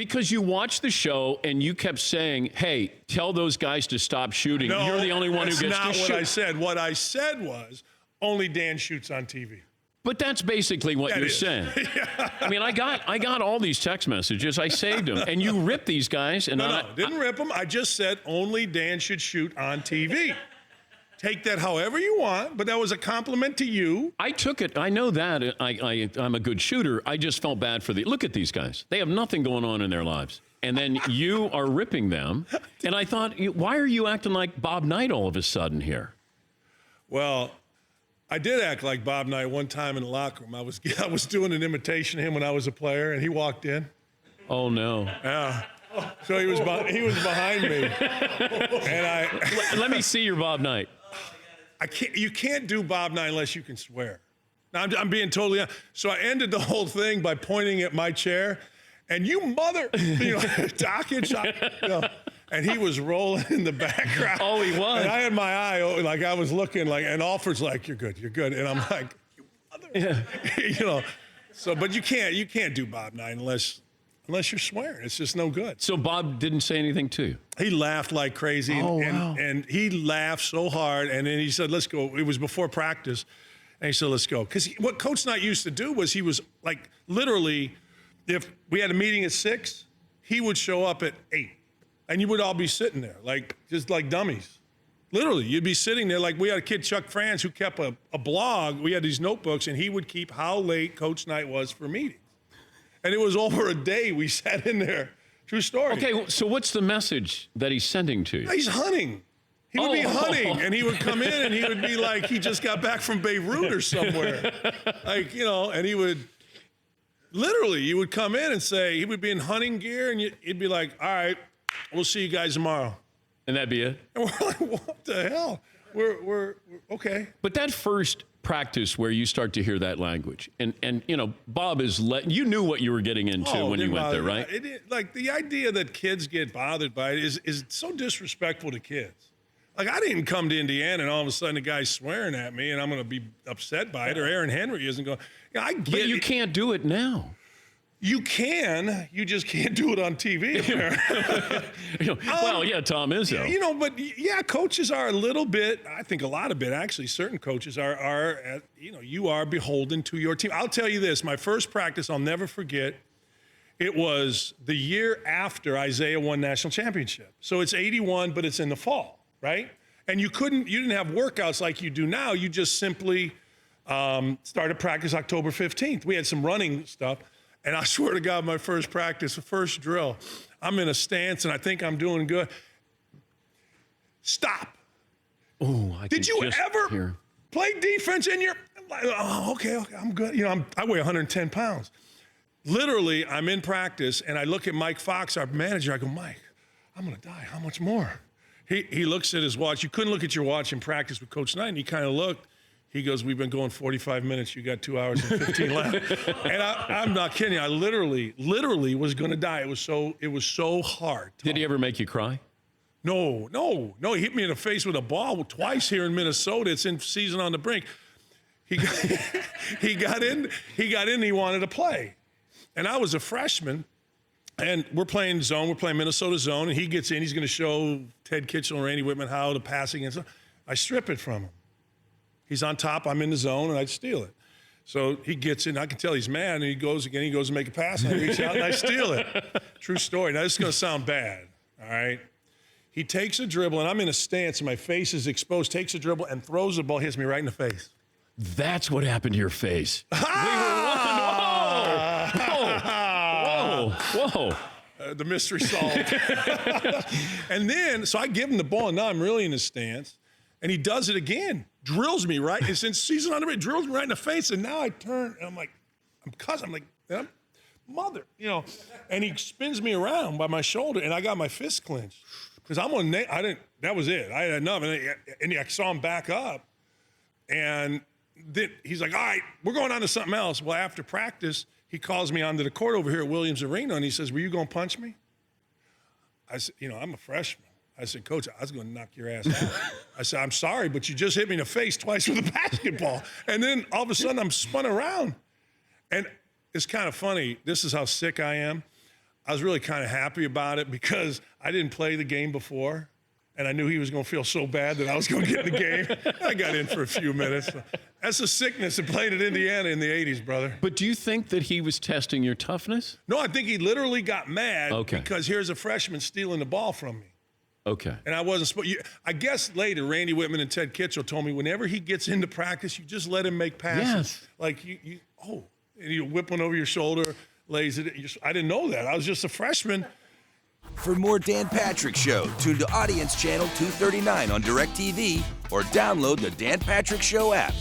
Because you watched the show and you kept saying, hey, tell those guys to stop shooting. No, you're the only one who gets to shoot. that's not what I said. What I said was, only Dan shoots on TV. But that's basically what you're saying. Yeah. I mean, I got all these text messages. I saved them. And you ripped these guys. And No, didn't rip them. I just said only Dan should shoot on TV. Take that however you want, but that was a compliment to you. I took it. I know that. I'm a good shooter. I just felt bad for look at these guys. They have nothing going on in their lives. And then you are ripping them. And I thought, why are you acting like Bob Knight all of a sudden here? Well, I did act like Bob Knight one time in the locker room. I was doing an imitation of him when I was a player, and he walked in. Oh, no. Yeah. So he was behind me. And Let me see your Bob Knight. You can't do Bob Knight unless you can swear. Now, I'm being totally honest. So I ended the whole thing by pointing at my chair, and Dakich, and he was rolling in the background. Oh, he was. And I had my eye, like I was looking, and Alfred's like, you're good. And I'm like, you mother. So, but you can't do Bob Knight unless you're swearing. It's just no good. So Bob didn't say anything to you? He laughed like crazy, and he laughed so hard, and then he said, let's go. It was before practice, and he said, let's go. Because what Coach Knight used to do was he was like, literally, if we had a meeting at 6, he would show up at 8, and you would all be sitting there, just like dummies. Literally, you'd be sitting there like we had a kid, Chuck Franz, who kept a blog. We had these notebooks, and he would keep how late Coach Knight was for meetings. And it was over a day we sat in there. True story. Okay, so what's the message that he's sending to you? He's hunting. He would be hunting, and he would come in, and he would be like he just got back from Beirut or somewhere. And he would, literally, you would come in and say, he would be in hunting gear, and he'd be like, all right, we'll see you guys tomorrow. And that'd be it? And we're like, what the hell? We're okay. But that first practice where you start to hear that language, and Bob you knew what you were getting into when you went there, right? Like the idea that kids get bothered by it is so disrespectful to kids. Like I didn't come to Indiana and all of a sudden a guy's swearing at me and I'm going to be upset by it, or Aaron Henry isn't going. I get. But you can't do it now. You can, you just can't do it on TV. Well, yeah, Tom Izzo. But yeah, coaches are a little bit, I think a lot of it actually, certain coaches are you are beholden to your team. I'll tell you this, my first practice, I'll never forget, it was the year after Isaiah won national championship. So it's 81, but it's in the fall, right? And you didn't have workouts like you do now. You just simply started practice October 15th. We had some running stuff. And I swear to God, my first practice, the first drill, I'm in a stance and I think I'm doing good. Stop. Oh, Did you ever play defense in your? Okay, I'm good. I weigh 110 pounds. Literally, I'm in practice and I look at Mike Fox, our manager. I go, Mike, I'm gonna die. How much more? He looks at his watch. You couldn't look at your watch in practice with Coach Knight. And he kind of looked. He goes, we've been going 45 minutes. You got 2 hours and 15 left. And I'm not kidding. I literally was going to die. It was so hard. Did he ever make you cry? No. He hit me in the face with a ball twice here in Minnesota. It's in season on the brink. He got in. And he wanted to play. And I was a freshman. And we're playing zone. We're playing Minnesota zone. And he gets in. He's going to show Ted Kitchell and Randy Whitman how to passing and stuff. I strip it from him. He's on top, I'm in the zone, and I steal it. So he gets in, I can tell he's mad, and he goes to make a pass, and I reach out and I steal it. True story. Now, this is going to sound bad, all right? He takes a dribble, and I'm in a stance, and my face is exposed, takes a dribble, and throws the ball, hits me right in the face. That's what happened to your face. Whoa. The mystery solved. And then, so I give him the ball, and now I'm really in a stance. And he does it again, drills me right. It's in season under it, drills me right in the face. And now I turn and I'm like, mother, And he spins me around by my shoulder, and I got my fist clenched because I'm on. That was it. I had enough, and I saw him back up, and then he's like, all right, we're going on to something else. Well, after practice, he calls me onto the court over here at Williams Arena, and he says, were you going to punch me? I said, I'm a freshman. I said, Coach, I was going to knock your ass out. I said, I'm sorry, but you just hit me in the face twice with a basketball. And then all of a sudden I'm spun around. And it's kind of funny. This is how sick I am. I was really kind of happy about it because I didn't play the game before, and I knew he was going to feel so bad that I was going to get in the game. I got in for a few minutes. That's a sickness of playing at Indiana in the 80s, brother. But do you think that he was testing your toughness? No, I think he literally got mad Okay. because here's a freshman stealing the ball from me. Okay. And I wasn't supposed. I guess later, Randy Whitman and Ted Kitchell told me whenever he gets into practice, you just let him make passes. Yes. Like and you whip one over your shoulder, lays it. I didn't know that. I was just a freshman. For more Dan Patrick Show, tune to Audience Channel 239 on DirecTV or download the Dan Patrick Show app.